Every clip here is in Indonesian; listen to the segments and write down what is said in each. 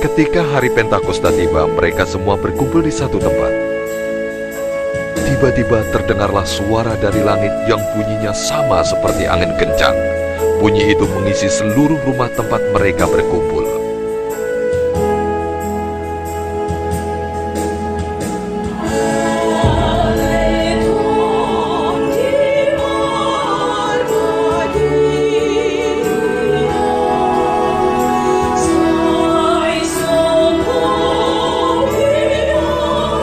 Ketika hari Pentakosta tiba, mereka semua berkumpul di satu tempat. Tiba-tiba terdengarlah suara dari langit yang bunyinya sama seperti angin kencang. Bunyi itu mengisi seluruh rumah tempat mereka berkumpul.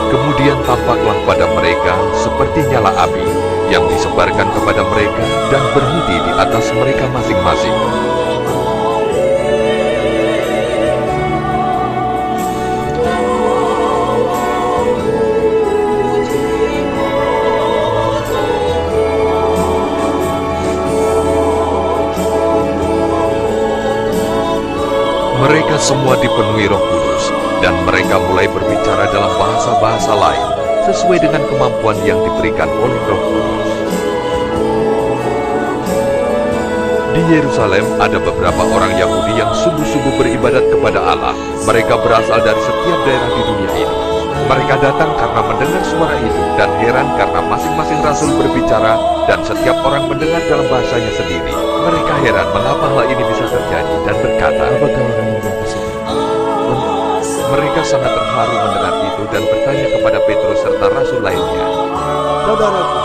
Kemudian tampaklah pada mereka seperti nyala api yang disebarkan kepada mereka dan berhenti di atas mereka masing-masing. Mereka semua dipenuhi Roh Kudus, dan mereka mulai berbicara dalam bahasa-bahasa lain, sesuai dengan kemampuan yang diberikan oleh Roh Kudus. Di Yerusalem ada beberapa orang Yahudi yang sungguh-sungguh beribadat kepada Allah. Mereka berasal dari setiap daerah di dunia ini. Mereka datang karena mendengar suara itu dan heran karena masing-masing rasul berbicara dan setiap orang mendengar dalam bahasanya sendiri. Mereka heran mengapa hal ini bisa terjadi dan berkata, mereka sangat terharu mendengar itu dan bertanya kepada Petrus serta rasul lainnya. Saudaraku,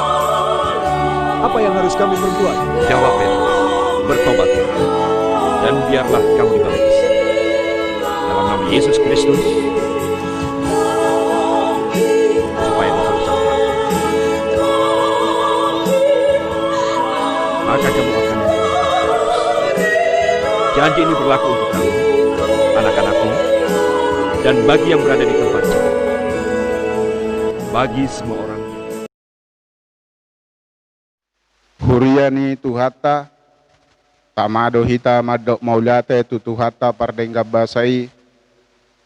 apa yang harus kami perbuat? Jawab Petrus, bertobatlah dan biarlah kamu dibaptis dalam nama Yesus Kristus supaya dosa-dosa diampuni. Maka kamu akan dibaptis. Janji ini berlaku untuk kamu, anak-anakmu, dan bagi yang berada di tempat ini, bagi semua orang. Huriani tuhata tamado hita madok maulate tu tuhata pardengga basai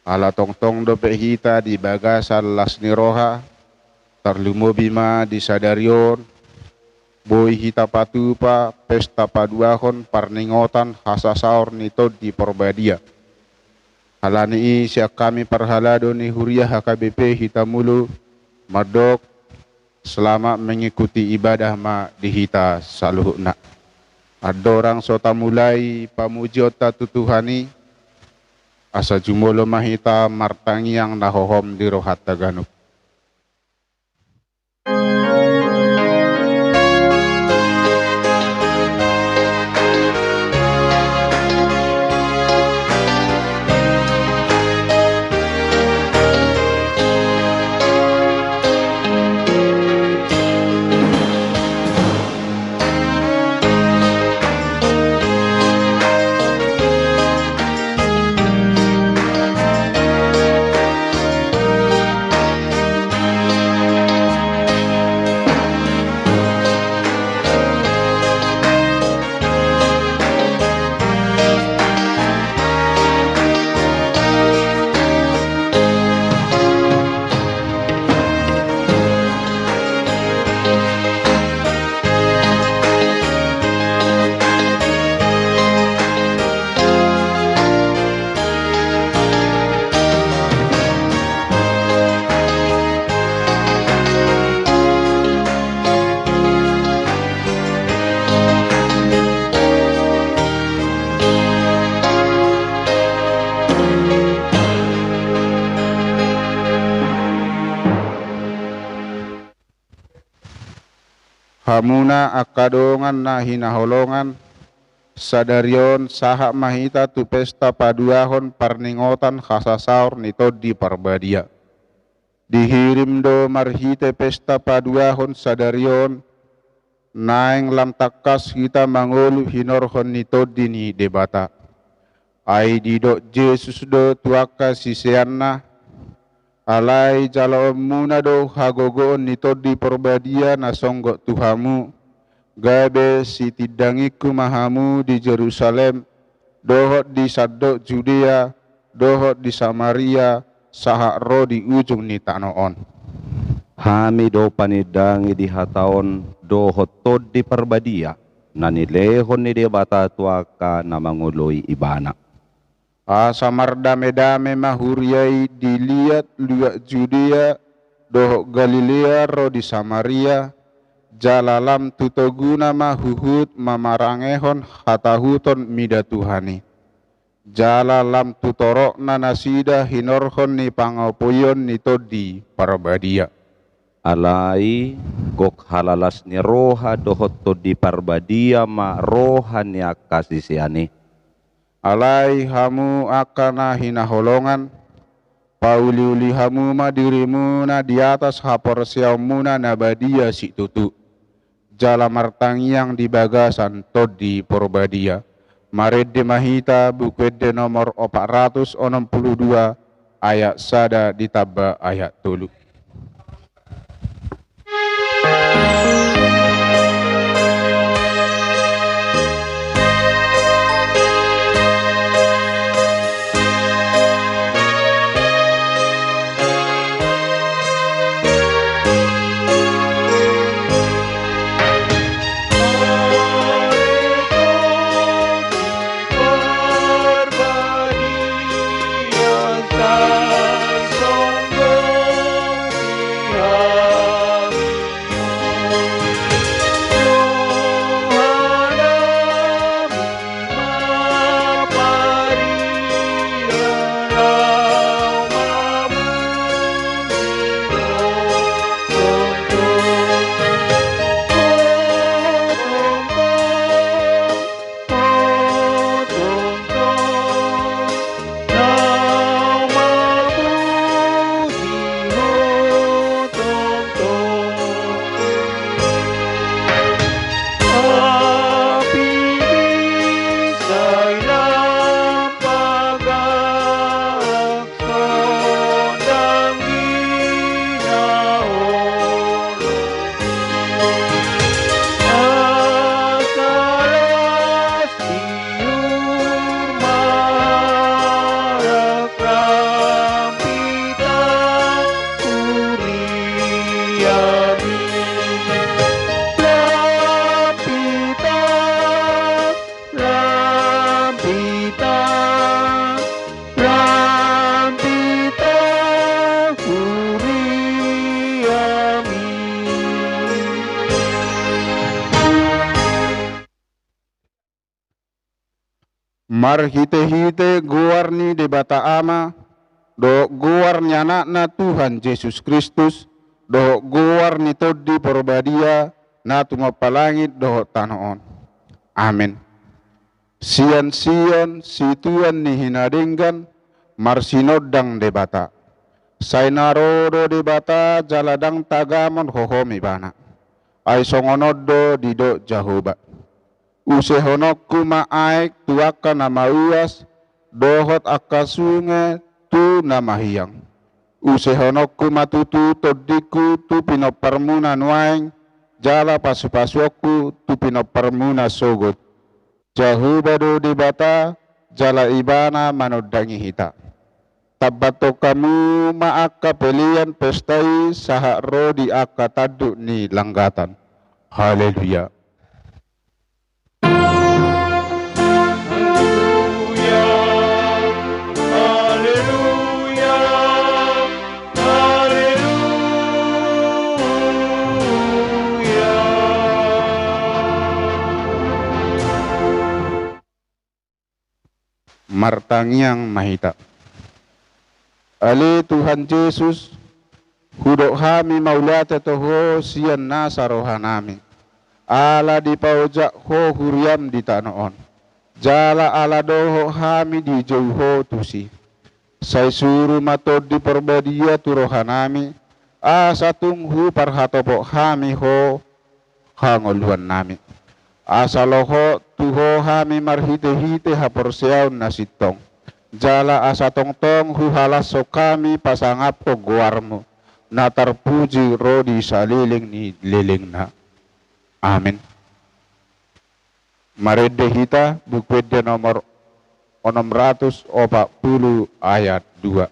ala tongtong dope hita di bagasal lasniroha terlumo bima di sadarion boy hita patupa pesta paduahon parningotan hasasaur nito di porbadia. Halani siak kami perhalado ni huriah HKBP hitamulu madok selama mengikuti ibadah ma dihita saluhna. Ada orang sota mulai pamujota tutuhani asa jumolo mahita martangi yang nahohom di rohat Taganuk. Hamuna akadongan na hinaholongan sadarion sahak mahita tu pesta paduahon parningotan khasasaur nito di parbadia. Dihirim do marhite pesta paduahon sadarion naeng lam takas kita mangolu hinorhon nito dini debata. Ai didok Yesus do tuaka siseanna alai jalo muna do hagogoon nito di porbadia na songgok Tuhamu gabe si tidangiku mahamu di Jerusalem dohot di Sadok Judea dohot di Samaria sahak ro di ujung ni tanoon. Hami do panidangi di hataon dohot tod di perbadia nanilehon ni debata tuaka na manguloy ibana. Asa mardame-dame mahuriai dilihat luak Judea doh Galilea ro di Samaria jalalam tutoguna mahuhut mamarangehon hatahuton mida Tuhani jalalam tutorok nasida hinorhon ni pangopoyon ni todi parbadia Alai gok halalas ni roha dohot to di parbadia ma roha ni akasisiani. alai hamu akana hinaholongan pauli-uli hamu ma dirimu na di atas hapor siaumuna nabadia si tutu jala martangiang di bagasan todi porbadia Maredde Mahita bukwede nomor 462 ayat sada ditaba ayat 3. Mar hite-hite guarni de bata ama do guar nyanakna Tuhan Yesus Kristus do guar ni todi porbadia na tumapalangit do tanoon. Amin. Sian-sian situan ni hinadenggan mar sinodang de bata. Sainarodo de bata jaladang tagamon hohomi bana. Ay songonodo dido Jahoba. Usehonokku maaik tuaka nama uas dohot akasunge tu nama hiang. Usehonokku matutu todiku tu pino permuna nuaing jala pasu-pasuoku tu pino permuna sogot. Jahubado di bata jala ibana manodangi hita. Tabato kamu maaka pelian pestai sahak rodi aka taduk ni langgatan. Haleluya. Martangiang mahita. Ali Tuhan Yesus hudok hami maulata toho sian nasa rohanami. Ala di paujak ho huriam di tanoon. Jala ala doho hami di jauho tusi. Sai suru matod di perbadia tu rohanami. Asa tunghu parhatopok hami ho hangoluan nami. Asaloho tuho hami marhite-hite haporseaun nasitong. Jala asa tongtong huhalas so kami pasangap ko guarmu. Na terpuji rodi saliling ni liling na. Amin. Marede hita bukwede nomor 640 ayat 2.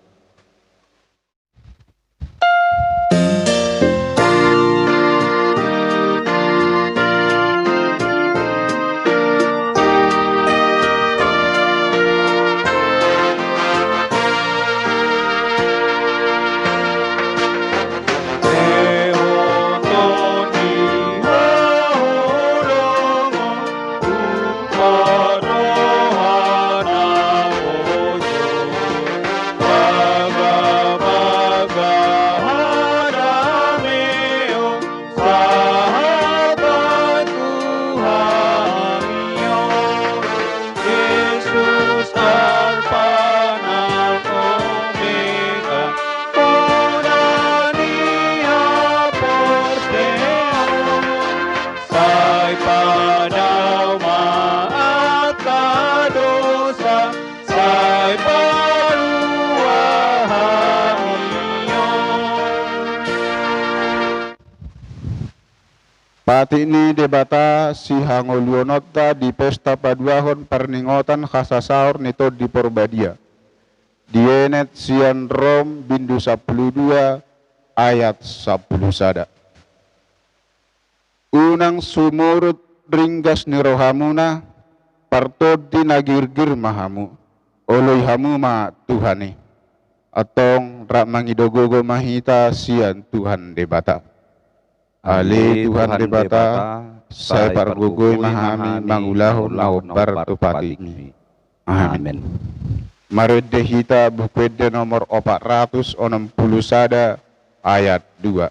Pati ni debata si hangoluonota di pesta paduahon perningotan khasasaur nito di Porbadia. Dienet sian Rom bindu 12 ayat 10 sada. Unang sumurut ringgas ni rohamuna partod di nagirgir mahamu oloy hamu ma Tuhani atong rak mangidogogo mahita sian Tuhan debata. Ali Tuhan debata, saya pargugoy mahami mangulahon na obar tupati. Amin. Marede hita bukwede nomor 460 sada ayat 2.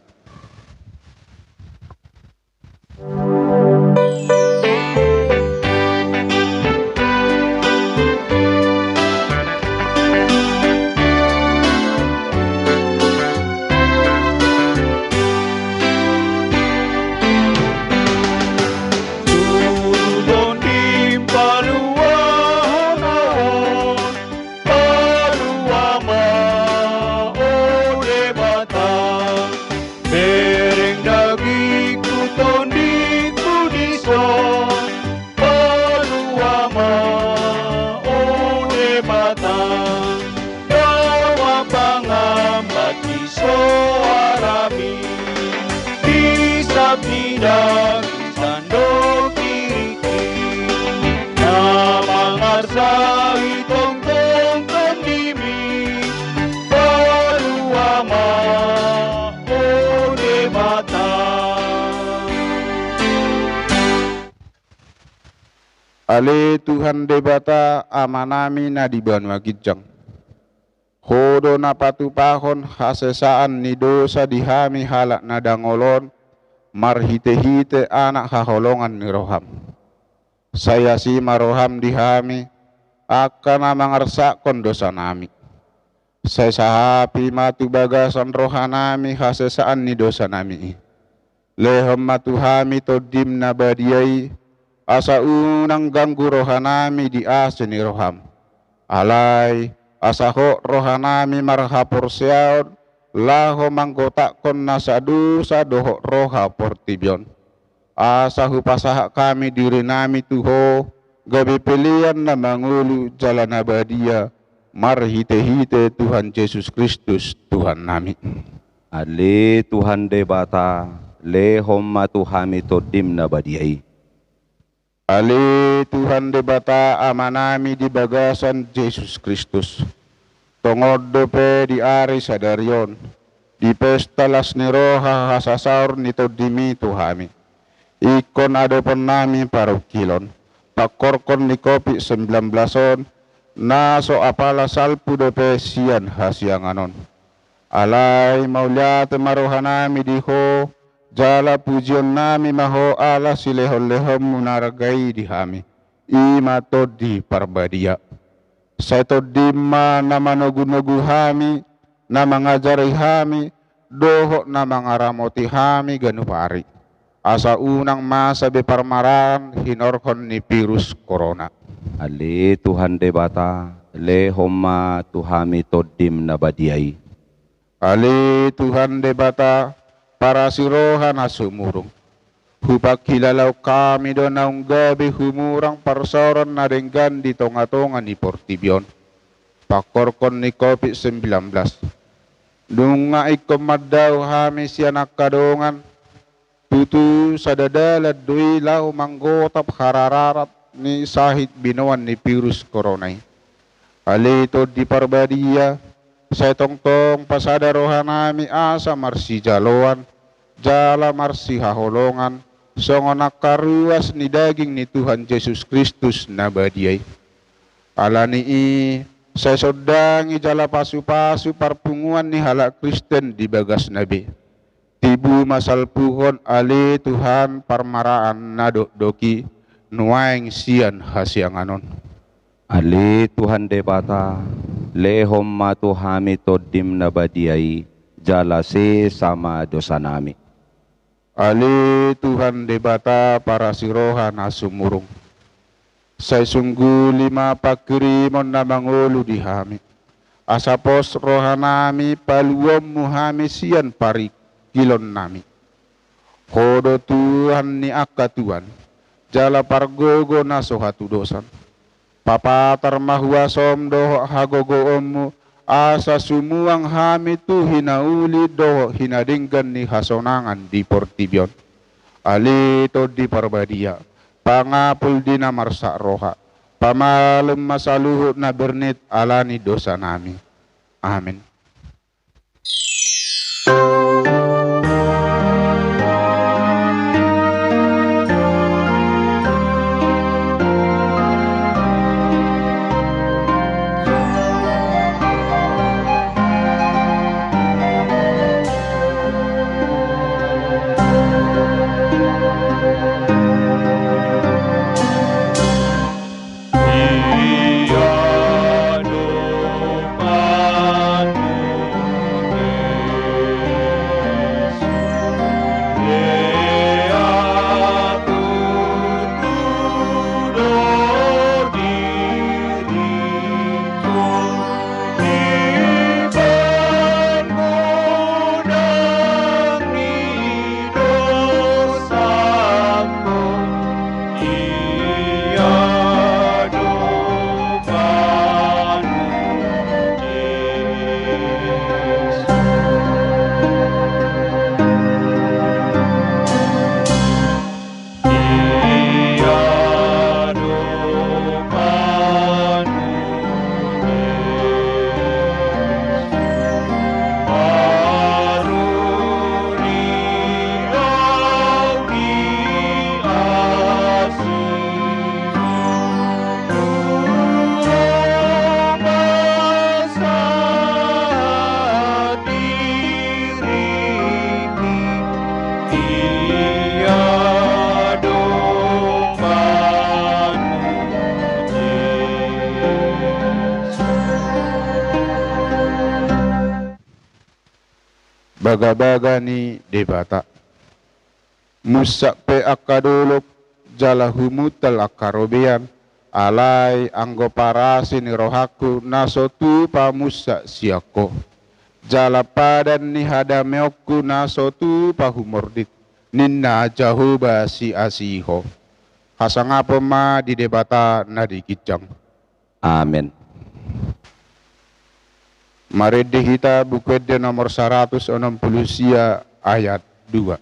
Ale Tuhan debata amanami na di Banua Gijang. Hodo na patupahon hasesaan ni dosa dihami halak na dangolon marhite-hite anak haholongan ni roham. Saya si maroham dihami akan mangarsakon dosa nami. Saya sahapi matu bagasan rohanami hasesaan ni dosa nami. Lehem matuhami todim nabadiai asa unang ganggu rohanami di aseni roham. Alai asa ho rohanami marhapor siaon laho manggotakon nasadu sadoho roha portibion. Asa hupasahak kami diri nami tuho gabi pilihan na mangulu jalan abadia marhite-hite Tuhan Yesus Kristus Tuhan nami. Ale Tuhan debata lehom matuhami todim nabadiai. Ali Tuhan debata amanami di bagasan Yesus Kristus. Tongod dope di ari sadarion. Di pesta las ni roha hasasaur nito dimi tuhami. Ikon adopon nami parukilon. Pakorkon ni kopi 19on. Naso apala salpu dope sian hasianganon. Alai mauliate marohanami diho. Jala pujian nami maho ala silehon-lehon munaragai dihami. Ima todi parbadia. Saya todi ma nama nogu-nogu hami. Nama ngajari hami. Doho nama ngaramoti hami ganupari. Asa unang masa beparmaran hinorkon ni virus corona. Ale Tuhan debata lehoma tuhami todim nabadiai. Ali Tuhan debata para siroha na sumurong. Hupak hilalau kami doon naung gabi humurang parsoran na denggan di tonga-tonga ni Portibion. Pakorkon ni COVID-19. Dunga ikomadaw hami siya nakadongan. Tutu sa dadalad doy lau manggotap harararat ni sahit binawan ni virus coronay. Alito di parbadia. Sa tongtong pasada rohanami asa marsi jaloan. Jala marsi haholongan, songo nakaruas ni daging ni Tuhan Yesus Kristus nabadiai. Alani saya sodangi jala pasu-pasu parpunguan ni halak Kristen di bagas nabi. Tibu masal puhon ali Tuhan parmaraan nadok doki nuaing sian hasianganon. Ali Tuhan debata lehom matuhami todim nabadiai jalase sama dosa nami. Ali Tuhan debata para siroha na sumurong. Say sungguh 5 pakirimon na mangulu dihami. Asapos rohanami paluom muhami sian pari kilon nami. Hodo Tuhan ni akka Tuhan, jala pargogo na sohatu dosan. Papatar mahuasom doho hagogo omu, asa sumuang hami tu hinauli doho hinadinggan ni hasonangan di portibion. Alito di parbadia, pangapul di namarsa roha, pamalem masaluhut na bernit alani dosa nami. Amin. Baga-baga ni debata musak pe akadolok jalahumutal akarobean alai anggo parasi ni rohaku nasotu pamusak siako jala padan ni hadameoku nasotu pahumordik ninna jahuba si asiho hasangapo ma di debata na dikicang. Amin. Mari kita buku de nomor 160 ayat 2.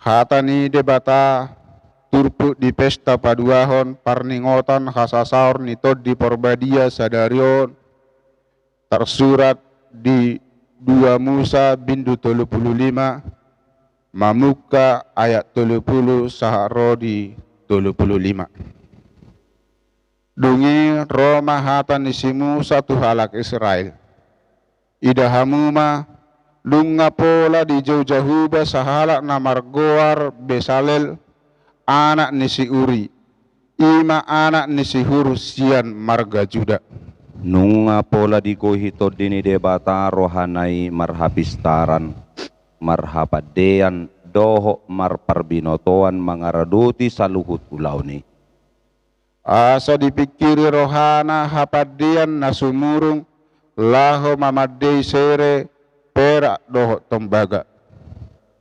Hatani debata turpu di pesta paduahon parningotan hasasaur nitod di porbadia sadarion tersurat di 2 Musa bindu 35 Mamuka ayat 30 saharodi 35. Dungi Roma hatan isimu satu halak Israel idahamuma lunga pola di jauh-jahuba sahalak namargoar Besalel anak nisi Uri ima anak nisi Hurusian marga Juda Nunga pola di kohito dini debata rohanai marhapistaran marhapadean doho marparbinotoan mangaraduti saluhut ulauni Asa dipikiri rohana hapadian nasumurung laho mamadei sere perak dohot tembaga.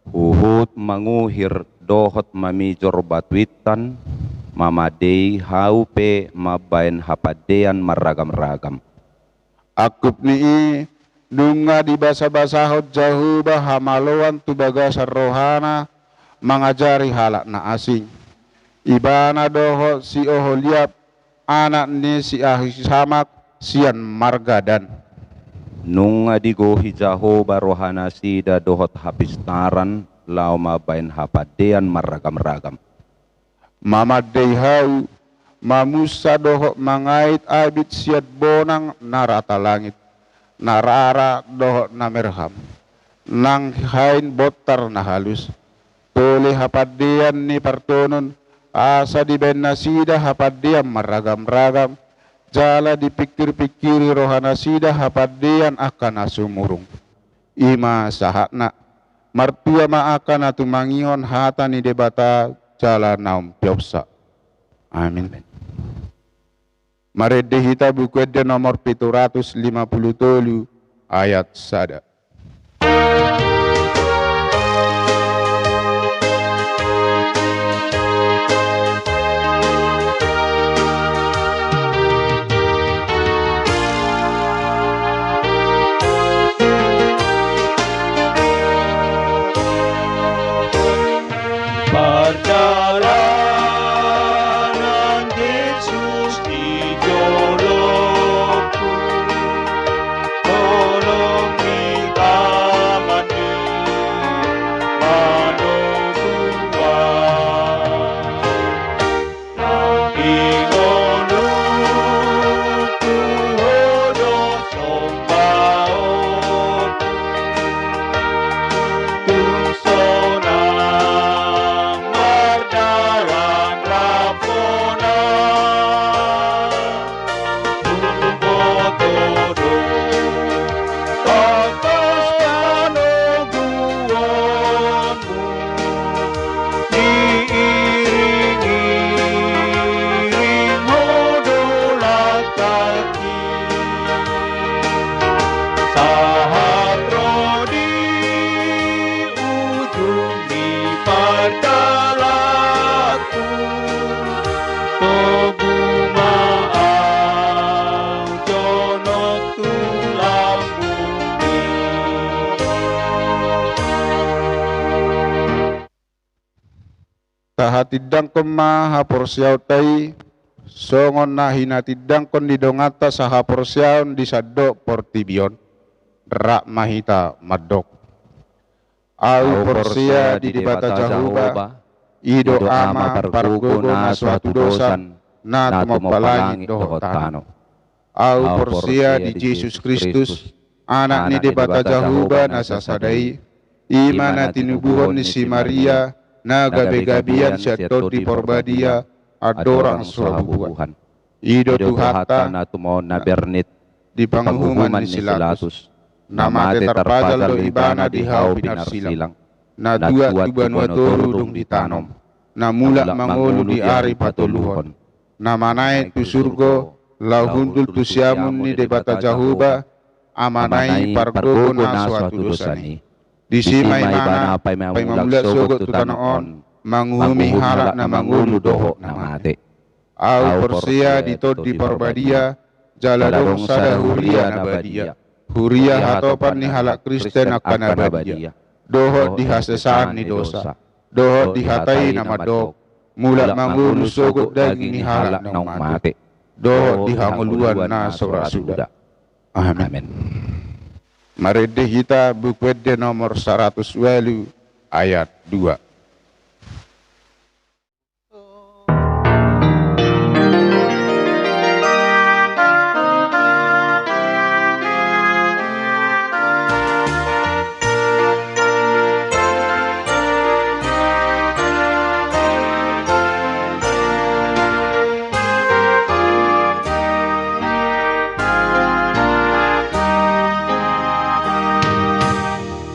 Uhut manguhir dohot mamijor batwitan, mamadei haupe mabain hapadean maragam-ragam. Akup ni dunga di basa-basahot jahuba hamaloan tu bagasar rohana mengajari halak na asing. Ibana doho si oholiap anak ni si ahisamak sian margadan. Nunga digohi Jahoba rohana sida dohot hapistaran lau mabain hapadean maragam-ragam. Mamadei hau mamusa doho mangait abit siat bonang narata langit. Narara doho namerham. Nang hain botar na halus. Tole hapadean ni partonon asa di benasida hapadean maragam-ragam. Jala dipikir-pikiri rohana sida hapadean akan asumurung. Ima sahakna martua ma akan atumangion hata ni debata jala naum piopsa. Amin. Marede hita buku ede nomor 757 ayat sada. Perjalanan Yesus di jolokku, tolong ditamani manukuan. Ingoluku hodo sombaoku, tungsona mardaran rapona, tubotodo atas panubuanmu, diiring-iring hodolah kaki. Sahat roh di ujung dipardalaku, tobu maau jonok tulang bumi. Tahatidang kema haporsiautai songon na hinatidang kon didongata sahaporsiaun di sadok portibion rak mahita madok. Au porsia di debata jahuba ido ama pargogona suatu dosan na tumapalangit dohot tano. Au porsia di Yesus Kristus anak ni debata jahuba na sasadai ima na tinubuhon ni si Maria na gabe-gabian siatot di porbadia adorang surabuhan. Ido tuhata na tumo na bernit di panghuman ni Silatus. Namate terpajal do ibana di hau binar silang. Na dua tuban watolu dung ditanom. Na mulak mangolu di ari patoluhon. Na manai tu surgo lau hundul tu siamun ni debata jahuba amanai pargogo na suatu dosani. Di simai mana pai mamulat sogot tu tanaon manghumi harak na mangulu doho na mate. Au persia di tod di porbadia jaladong sada huria na badia. Huria hatopan ni halak Kristen akan abadia. Dohot dihasesaan ni dosa. Dohot dihatai nama dok. Mulak mangulu sogot daging ni halak nang mate. Dohot dihanguluan na sorak suda. Amin. Marede hita buku ede nomor 100 ayat 2.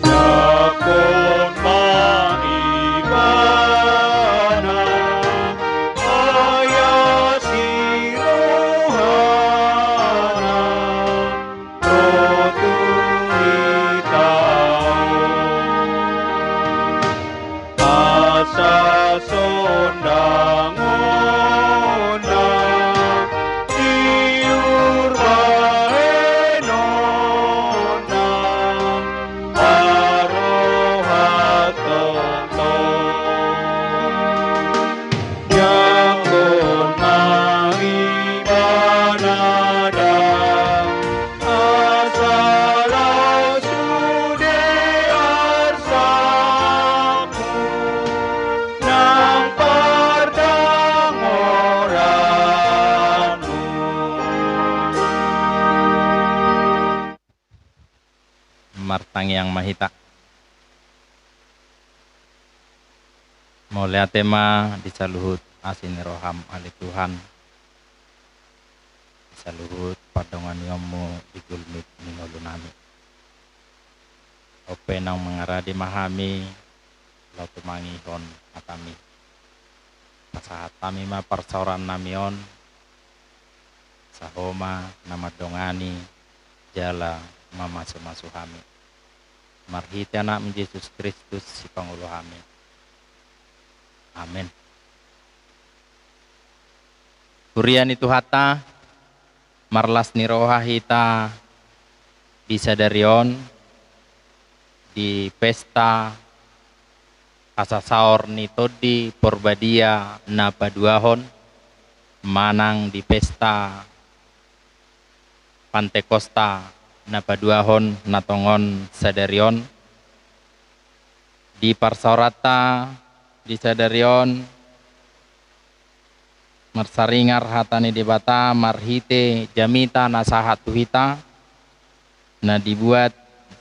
Lakon sondangona diur baenona aroha tonto jangon mangibanada asalau sude arsamu nang pardang oranu Martang yang mahita. Mulai tema disaluhut asin roham ali Tuhan. Disaluhut padongan yomu digulmit minulunami. Ope nang mengaradi mahami lau tumangihon atami. Pasahat kami ma persauran namion. Sahoma nama dongani jala mamasuhami. Marhiti anak Yesus Kristus si Pangulo kami. Amin. Kurian itu hata marlas niroha hita bisa darion di pesta kasasaor nito di Porbadia na paduahon manang di pesta Pantekosta na paduahon natongon sadarion di parsaurata di sadarion marsaringar hatani debata marhite jamita nasahat tuhita na dibuat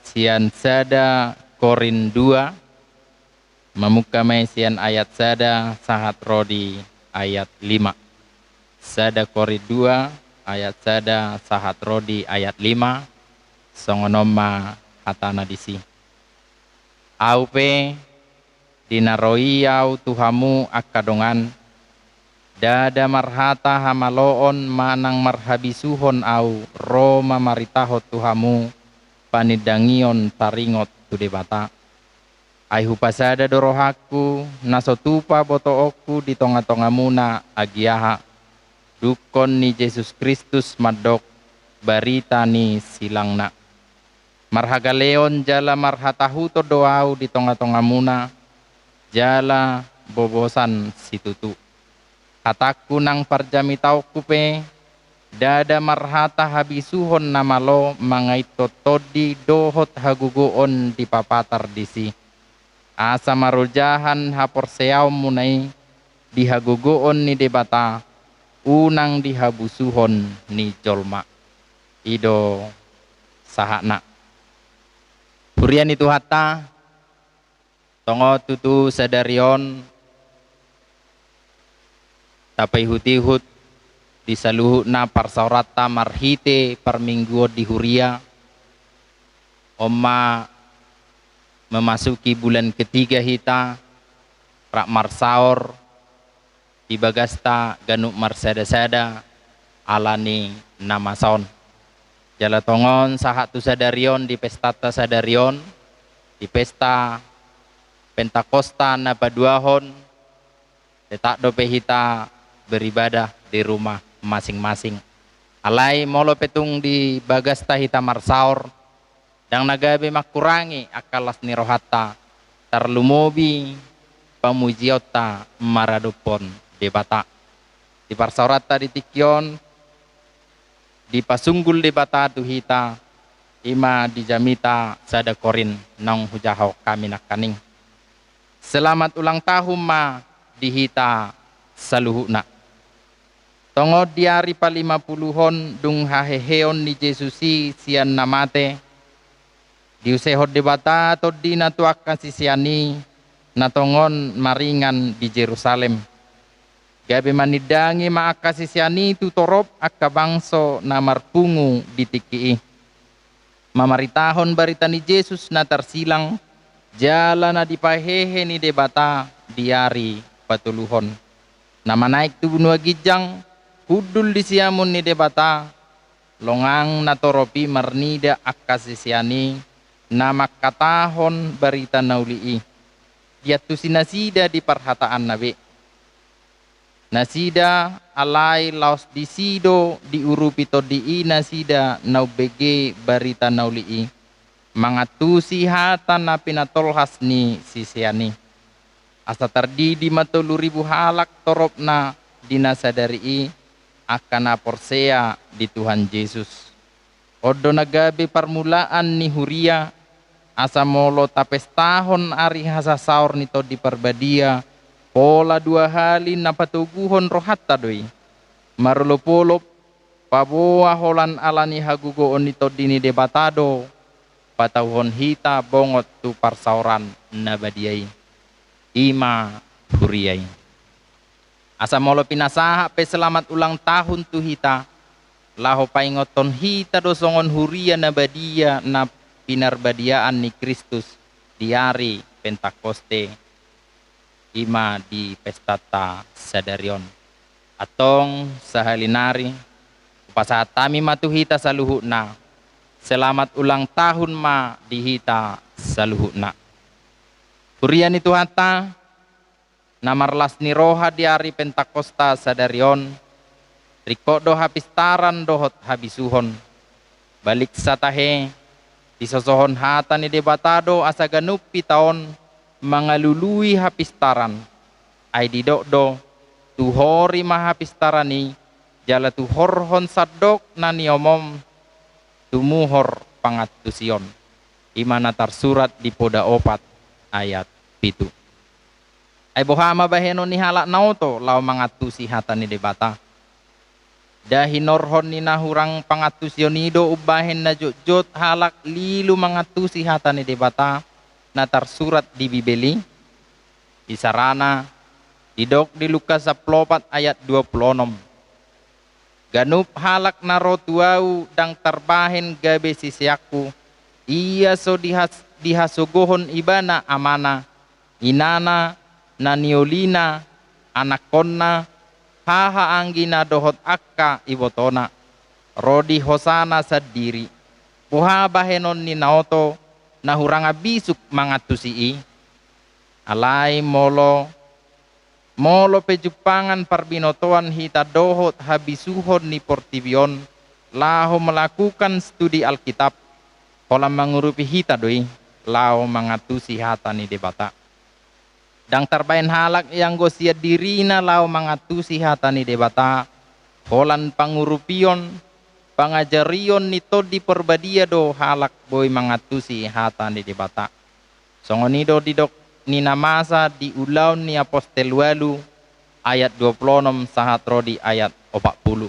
sian sada Korin 2 memukamai sian ayat sada sahat rodi ayat 5 sada Korin 2 ayat sada sahat rodi ayat 5 songonoma hatana disi aupe dinaroi au tuhamu akadongan dada marhata hamaloon manang marhabisuhon au roma maritahot tuhamu panidangion taringot tudebata ai hupasada dorohaku nasotupa botooku di tonga-tongamuna agiaha dukon ni Yesus Kristus madok barita ni silangna marhaga leon jala marhatahuto doau di tonga-tongamuna jala bobosan situtu hataku nang parjamitau kupe dada marhata habisuhon namalo mangaito todi dohot haguguon di papatar disi asa marujahan haporseau munai di haguguon ni debata unang di habusuhon ni jolma ido sahana Burian itu hata tongo tutu sadarion tapai hutihut disaluhu na parsaurata marhite permingguo di huria oma memasuki bulan ketiga hita rak marsaor di bagasta ganuk marsada-sada alani namason jala tongon sahat tu sadarion di pesta sadarion di pesta Pentakosta na paduahon tetak dope hita beribadah di rumah masing-masing alai molo petung di bagasta hita marsaor dang nagabe makurangi akalas ni rohata tarlumobi pamujiota maradupon debata di parsaurata di tikyon di pasunggul debata tuhita ima di jamita sada Korin nang hujaho kami nakaning selamat ulang tahun ma dihita saluhuna tongo diari pa 50hon dung haheheon ni Jesusi sian namate diusehod debata to di natuak kasisiani natongon maringan di Jerusalem gabe manidangi maakasisiani tutorop akabangso na marpungu ditikii mamaritahon barita ni Jesus na tarsilang jala na dipahehe ni debata diari patuluhon nama naik tu bunua gijang hudul disiamun ni debata longang natoropi marnida akasisiani nama katahon barita naulii diatusi nasida di perhataan nabe. Nasida alai laos disido diurupi to di nasida nau bege barita naulii mangatusi hata na pinatolhas ni sisiani asa tardidi matuluribu halak torop na dinasadari akan aporsea di Tuhan Yesus. Odo nagabe permulaan ni huria asa molo tapes tahun ari hasasaur nito di perbadia pola 2 hali napatuguhon rohatta doi marulopolop paboa holan alani hagugoon nito dini debatado patauhon hita bongot tu parsauran nabadiai ima huriai asa molo pinasaha pe selamat ulang tahun tu hita laho paingoton hita dosongon huria nabadia na pinarbadiaan ni Kristus di hari Pentakoste ima di pestata sadarion atong sahalinari upasatami matuhita sa luhuna selamat ulang tahun ma dihita sa luhuna hurian itu hata namarlas ni roha di hari Pentakosta sadarion rikodo hapistaran dohot habisuhon balik sa tahe disosohon hata ni debatado asa ganupi taon mangalului hapistaran ay didokdo tuhori mahapistarani jala tuhorhon sadok na niomom tumuhor pangatusion imana tarsurat di poda 4 ayat 7 ay bohama baheno ni halak nauto lau mangatusi hata ni debata dahinorhon ni nahurang pangatusionido ubahen na jot halak lilu mangatusi hata ni debata na tarsurat di Bibeli di sarana didok di Lukas 4 ayat 26 ganup halak na rotuau dang tarbahen gabe sisiaku iya so dihasugohon ibana amana inana na niolina anakonna haha anggina dohot akka ibotona rodi hosana sadiri puha bahenon ni naoto nahuranga bisuk mangatusi alai molo pejupangan parbinotoan hita dohot habisuhon ni portibion laho melakukan studi Alkitab kolam mengurupi hita doi laho mangatusi hata ni debata dang tarbain halak yang gosia dirina laho mangatusi hata ni debata holan pangurupion pangajarion nito di perbadia do halak boy mangatusi hata ni debata songonido didok ni namasa di ulaun ni apostel walu ayat 26 sahatro di ayat 40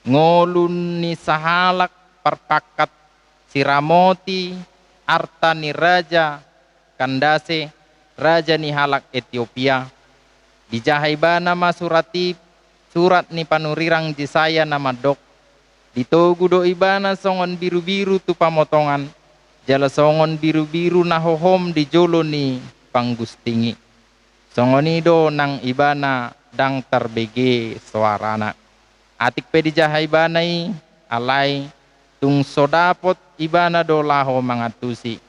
ngolun ni sahalak perpakat siramoti arta ni raja Kandase raja ni halak Ethiopia dijahaibana masurati surat ni panurirang jisaya nama dok ditogu do ibana songon biru-biru tu pamotongan jala songon biru-biru na hohom di jolo ni panggustingi songonido nang ibana dang tarbege suarana atik pe dijahaibanai alai tung sodapot ibana do laho mangatusi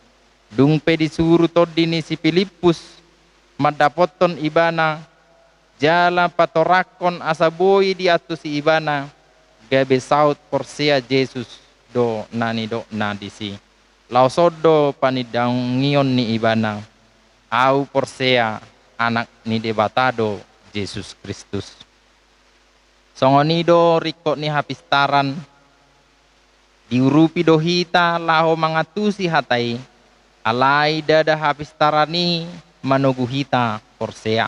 dung pe disuruh todini si Filipus madapoton ibana jala patorakon asaboi diatusi ibana gabe saut porsia Jesus do nani do nadisi lausodo panidangion ni ibana au porsia anak ni debatado Jesus Kristus songonido riko ni hapistaran diurupi dohita laho mangatusi hatai alai dada hapistarani manugu hita porsia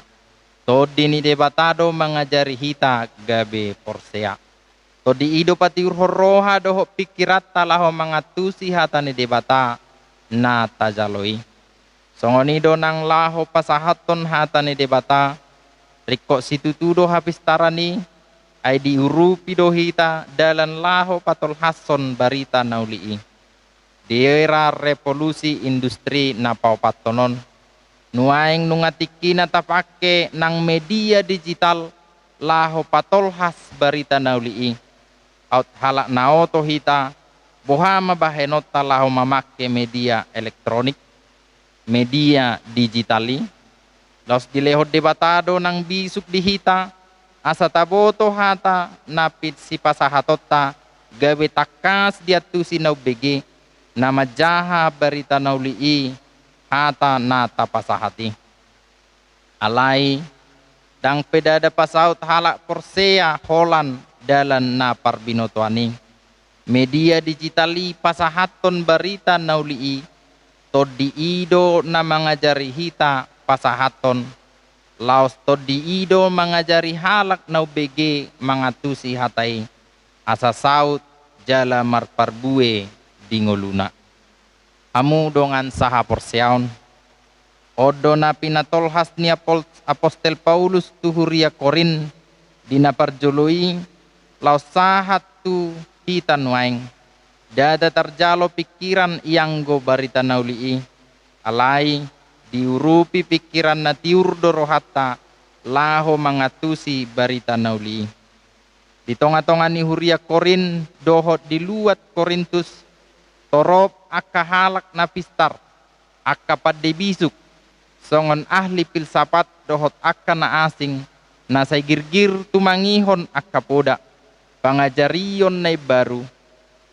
todi ni debatado mengajari hita gabe porsia todi ido pati urhoroha doho pikirata laho mangatusi hata ni debata na tajaloi songonido nang laho pasahaton hata ni debata riko situtudo hapistarani ay diurupi dohita dalan laho patol hason barita naulii di era revolusi industri na paupatonon nuaing nungatiki na tapake nang media digital laho patol has barita naulii out halak naoto hita bohama bahenota laho mamake media elektronik media digitali, laos dilehod debatado ng bisuk dihita, asa taboto hata napit si pasahatota, gawe takas diatu sinaubege, na majaha barita naulii, hata nata pasahati. Alay, dang pedada pasaut halak Korsea Holland dalan na parbinotuani. Media digitali pasahaton barita naulii, to diido na mangajari hita pasahaton, laos to diido mangajari halak naubege mga tusi hatay, asa saut jala marparbue dingoluna. Amu dongan saha Porseaon, odo na pinatolhas ni Apostel Paulus tuhuria Korin, dinaparjului, laos sahat tu hitan waing, dada terjalo pikiran ianggo barita naulii, alai diurupi pikiran na tiur dorohata, laho mangatusi barita naulii. Di tonga-tonga ni huria Korin, dohot diluat Korintus, torop akka halak na pistar, akka padebisuk, songon ahli filsafat dohot akka na asing, na say girgir tumangihon akka poda, pangajariyon na baru,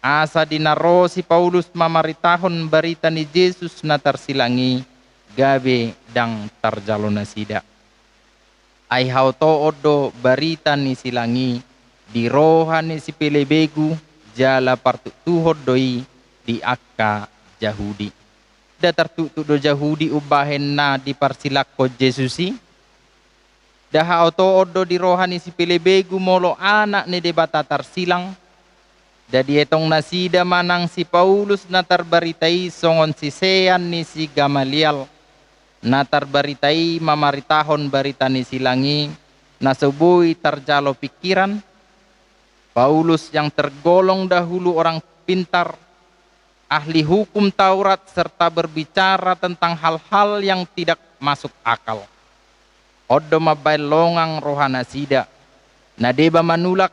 asa dinaro si Paulus mamaritahon barita ni Jesus na tarsilangi, gabe dang tarjalo na sida. Ay hauto odo barita ni silangi, di rohan ni si Pilebegu, jala partutuhod doi di akka Yahudi. Da tertutu do Yahudi ubahen na di parsilak ko Jesusi. Daha auto odo di rohani si Pilebegu molo anak ni debata tarsilang. Dadi etong nasida manang si Paulus na tarbaritai songon si Sean ni si Gamaliel. Na tarbaritai mamaritahon barita ni silangi. Na subuhi tarjalo pikiran. Paulus yang tergolong dahulu orang pintar, ahli hukum Taurat serta berbicara tentang hal-hal yang tidak masuk akal. Odo mabay longang rohana sida, nadeba manulak,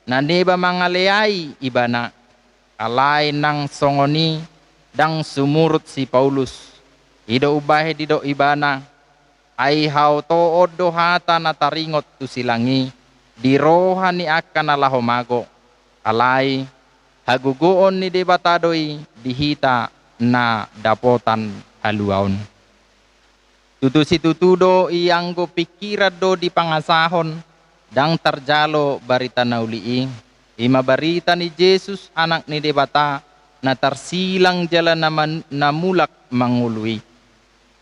nadeba mangaleai ibana, alay nang songoni, dang sumurut si Paulus. Ido ubahe dido ibana, ay hauto odo hata nataringot tu silangi, di rohani akan alahomago, alay, hagugoon ni debatadoy dihita na dapotan haluaon. Tutu si tutudo ianggo pikirado di pangasahon dang tarjalo barita naulii. Ima barita ni Jesus anak ni debata na tarsilang jalan na mulak mangului.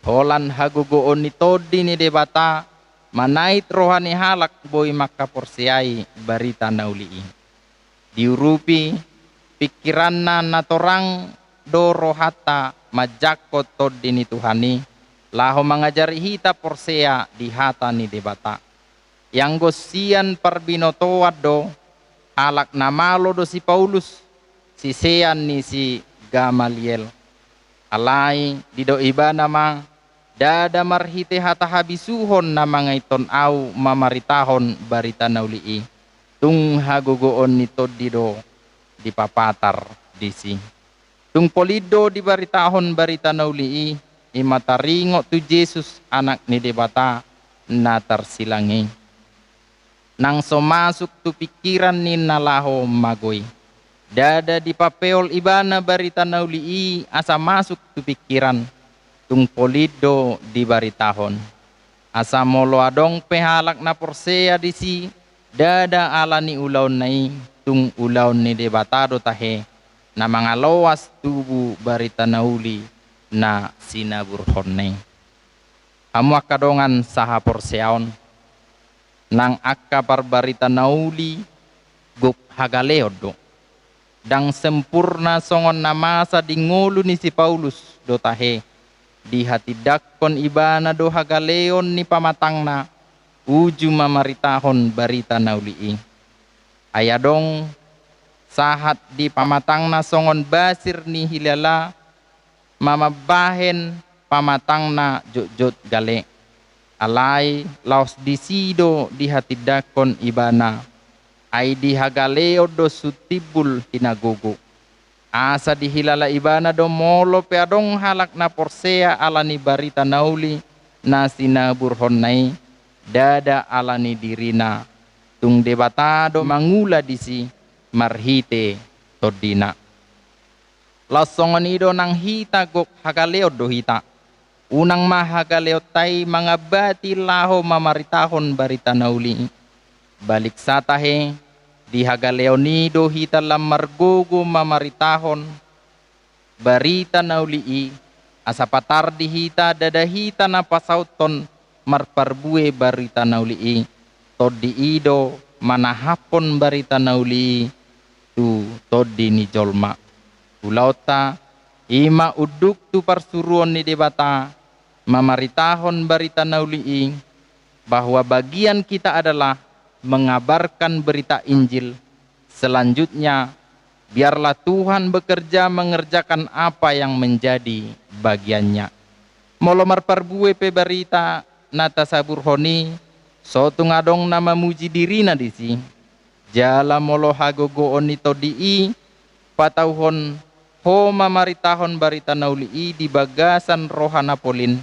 Holan hagugoon ni todi ni debata manait rohani halak boy makaporsiai barita naulii. Diurupi pikiran na torang do rohata majakot tod dini Tuhani, laho mangajari hita Porsea di hata ni debata. Yang gosian parbinotoad do, alak na malo do si Paulus, si Sean ni si Gamaliel. Alay, dido iba namang, dada marhite hata habisuhon na mga iton au mamaritahon barita naulii. Tung hagugoon ni tod dido, di papatar disi. Tung polido di baritahon barita naulii, imataringo tu Jesus anak ni debata na tarsilangi. Nang somasuk tu pikiran ni nalaho magoy. Dada di papeol ibana barita naulii asa masuk tu pikiran. Tung polido di baritahon. Asa molo adong pehalak na Porsea disi, dada ala ni ulaw nai. Tung ulaw ni debatado tahe na mga lawas tubu barita nauli na sinaburhon. Amu akadongan saha Porseaon nang akka barbarita nauli gup hagaleodo dang sempurna songon na masa dingulu ni si Paulus do tahe di hati dakon ibana do hagaleon ni pamatangna uju mamaritahon barita nauli. Ayadong sahat di pamatangna songon basir ni hilala mamabahen pamatangna jot-jot gale. Alay laos disido di hati dakon ibana ay di hagaleo do sutibul hinagugo. Asa dihilala ibana do molo pe adong halak na porsea alani barita nauli na sinaburhon nai dada alani dirina tung debatado mangula disi marhite todina. Lasongan ido nang hita gok hagaleo do hita. Unang mahagaleo tay mga bati laho mamaritahon barita nauli. Balik sa tahe di hagaleo nido hita lam margogo mamaritahon barita nauli asa patar di hita dada hita na pasauton marparbue barita nauli tod di ido manahapon barita nauli tu tod di ni jolma ulauta ima uduk tu parsuruan ni debata mamaritahon barita nauli bahwa bagian kita adalah mengabarkan berita Injil. Selanjutnya, biarlah Tuhan bekerja mengerjakan apa yang menjadi bagiannya. Molo marparbue pe berita nata saburhoni, sotu ngadong nama muji dirina disi. Jala molo hagogoon ito dii, patauhon ho mamaritahon barita nauli di bagasan rohana polin.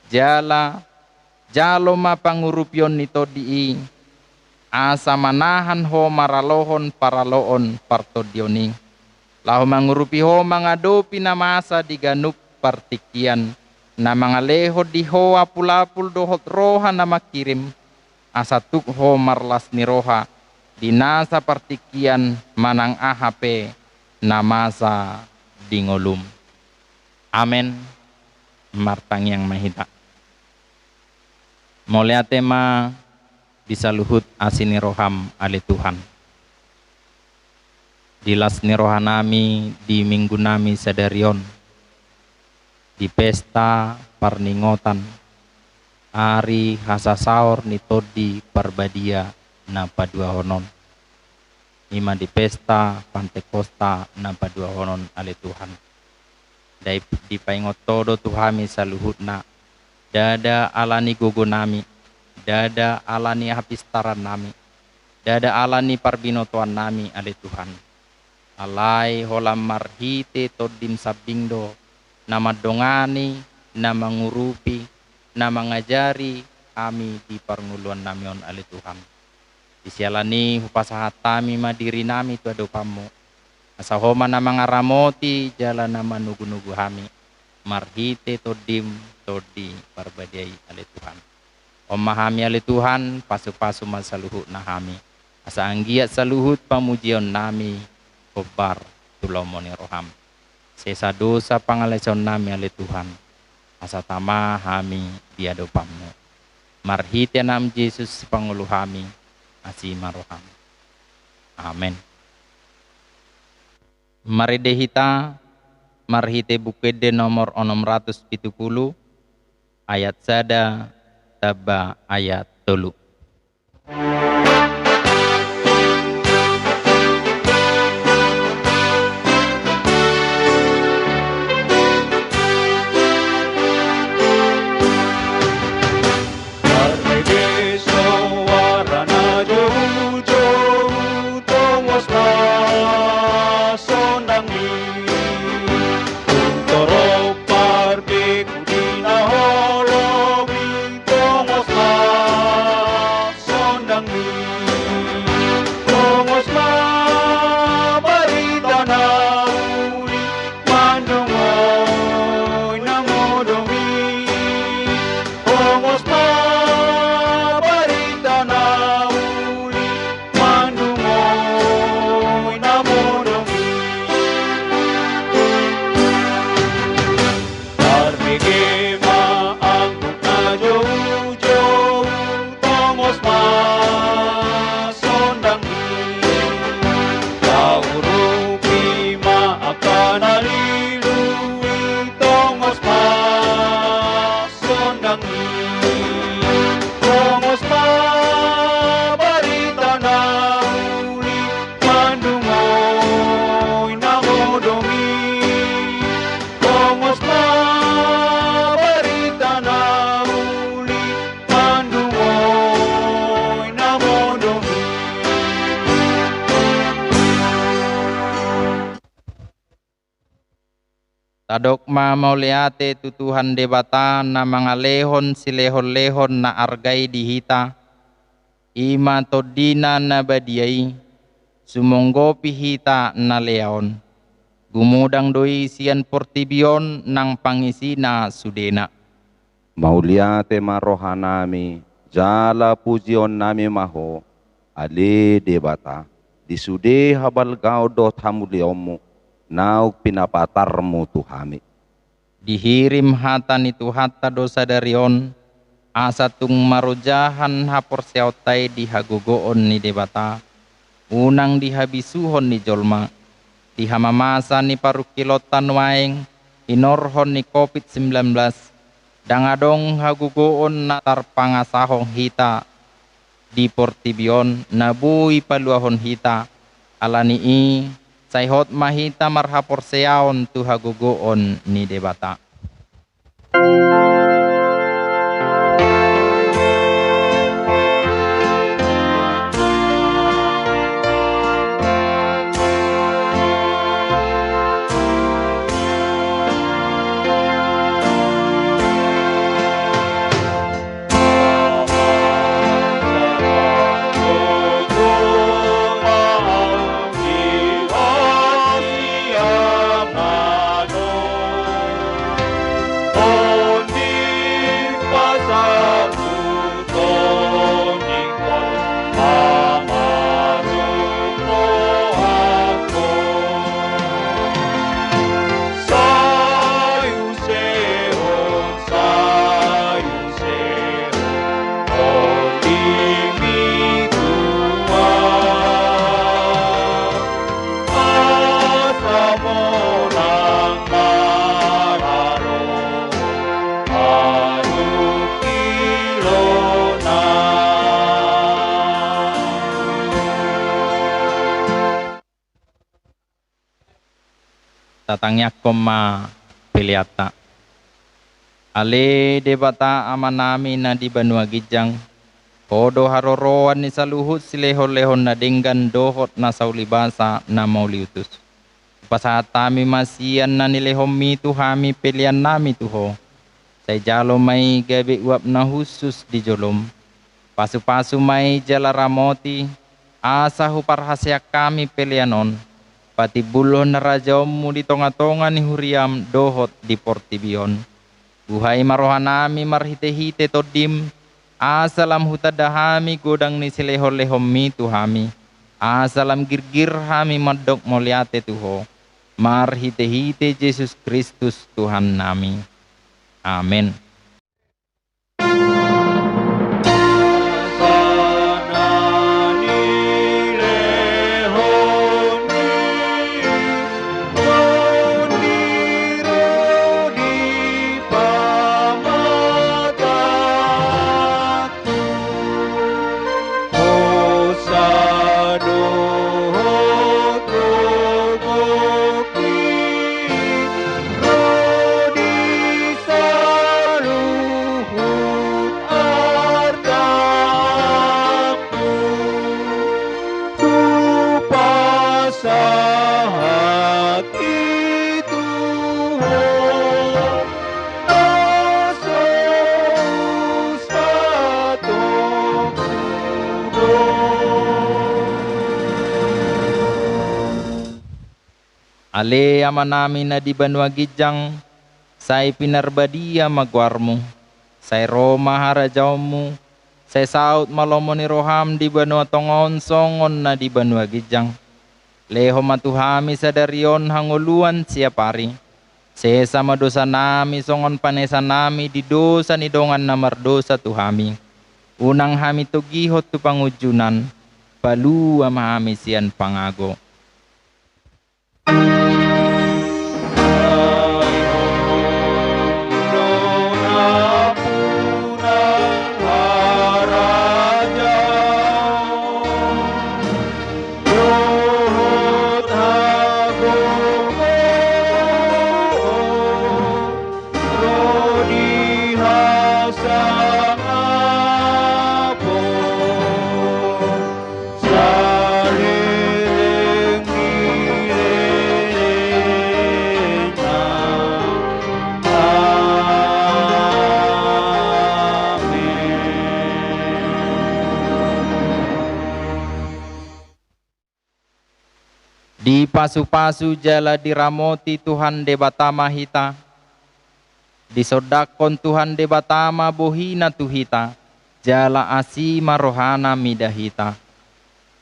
Jalo mapangurupyon nito dii, asa manahan ho maralohon paraloon partodioning. Lahu mangurupi ho mangadopi na masa di ganup partikian, na mga leho di ho apulapul dohot roha na makirim, asa tuk ho marlas ni roha, di nasa partikian manang ahape na masa di ngolum. Amen. Martang yang mahita. Mulai tema bisa luhut asini roham ale Tuhan. Dilas ni rohanami di minggu nami sadarion. Di pesta parningotan. Ari hasasaor ni todi parbadia na padua honon. Ima di pesta Pantekosta na padua honon ale Tuhan. Dai di paingot todo Tuhami saluhut na. Dada alani gogo nami, dada alani hapistaran nami, dada alani parbinotoan nami ale Tuhan. Alai holam marhite todim sabingdo, nama dongani, nama ngurupi, nama ngajari kami di parnguluan namion ale Tuhan. Disialani hupasahatami madiri nami tu adopamu. Asahoma nama ngaramoti jalan nama nugu-nugu hami. Marhite todim todi parbadiai ale Tuhan. Omahami ale Tuhan pasu-pasu masaluhut nahami. Asa anggiat saluhut pamujion nami kobar tulomoni roham. Sesa dosa pangaleson nami ale Tuhan. Asa tama hami diadopammu. Marhite nam Yesus panguluhami asima roham. Amen. Maridehita marhite bukede nomor 670 ayat sada taba ayat 3. Tadok mauliate tutuhan debata na mga lehon si lehon-lehon na argay di hita. Ima todina na badiyay, sumonggopi hita na leon. Gumudang doi siyan portibion ng pangisina sudena. Mauliate marohanami, jala pujion nami maho, ali debata, disude habal gao dot hamuliomu, nauk pinapatarmu tuhami. Dihirim hata nitu hata dosa darion, asa tung marujahan hapor siautay dihagugoon ni debata, unang dihabisuhon ni jolma, dihamamasa ni parukilotan waeng, inorhon ni COVID-19, dangadong hagugoon na tarpangasahong hita, di portibion, nabuhi paluahon hita, alanii, sayhot mahita marhapor seaon tu hagugoon ni debata. Tatangnya koma piliata. Ale debata amanami na di Banua Gijang. Kodo haroroan ni saluhut silehon-lehon na denggan dohot na saulibasa na mauliutus. Pasatami masian na nilehom mitu hami pilian nami tuho. Say jalo may gabi uap na husus di jolom. Pasu-pasu may jalaramoti. Asa huparhasya kami pilianon. Pati bulon na rajamu di tonga-tonga ni huriam dohot di portibion. Buhay marohanami marhite-hite todim, asalam hutadahami godang ni silehol-lehom mi tuhami, asalam girgir hami madok moliate tuho, marhite-hite Yesus Kristus Tuhan nami. Amin. Ale amanami na di Banua Gijang, say pinarbadia magwarmo, say Roma harajawmu, say saut malomo ni roham di Banua Tongon songon na di Banua Gijang. Leho matuhami sa darion hanguluan siya pari. Sesa madosa nami songon panesa nami di dosa ni dongan na mardosa tuhami. Unang hami tugihot tu pangujunan, palu amahami siyan pangago. Di pasu-pasu jala diramoti Tuhan debatama hita. Disodakon Tuhan debatama bohina tuhita. Jala asima rohana midahita.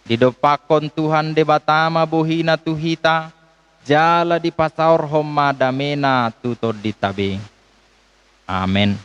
Didopakon Tuhan debatama bohina tuhita. Jala di pasaur homa damena tutod ditabe. Amin.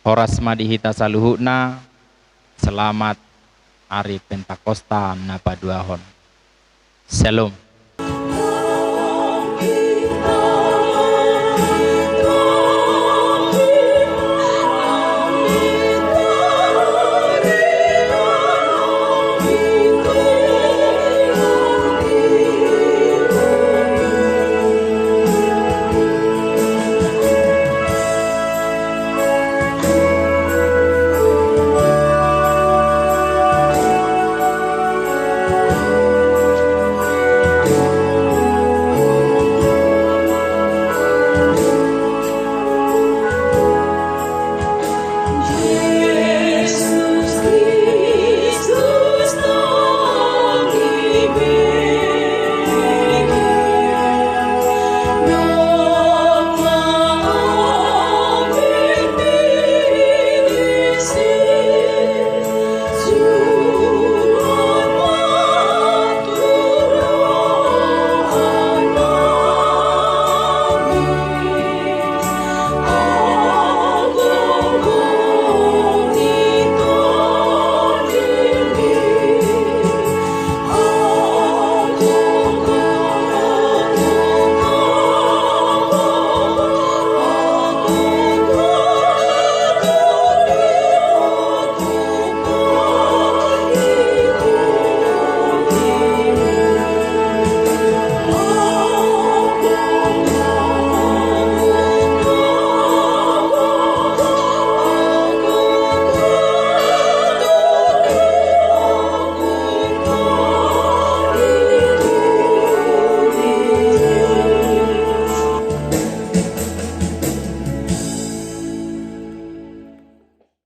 Horas madihita saluhuna, selamat hari Pentakosta na paduahon. Shalom.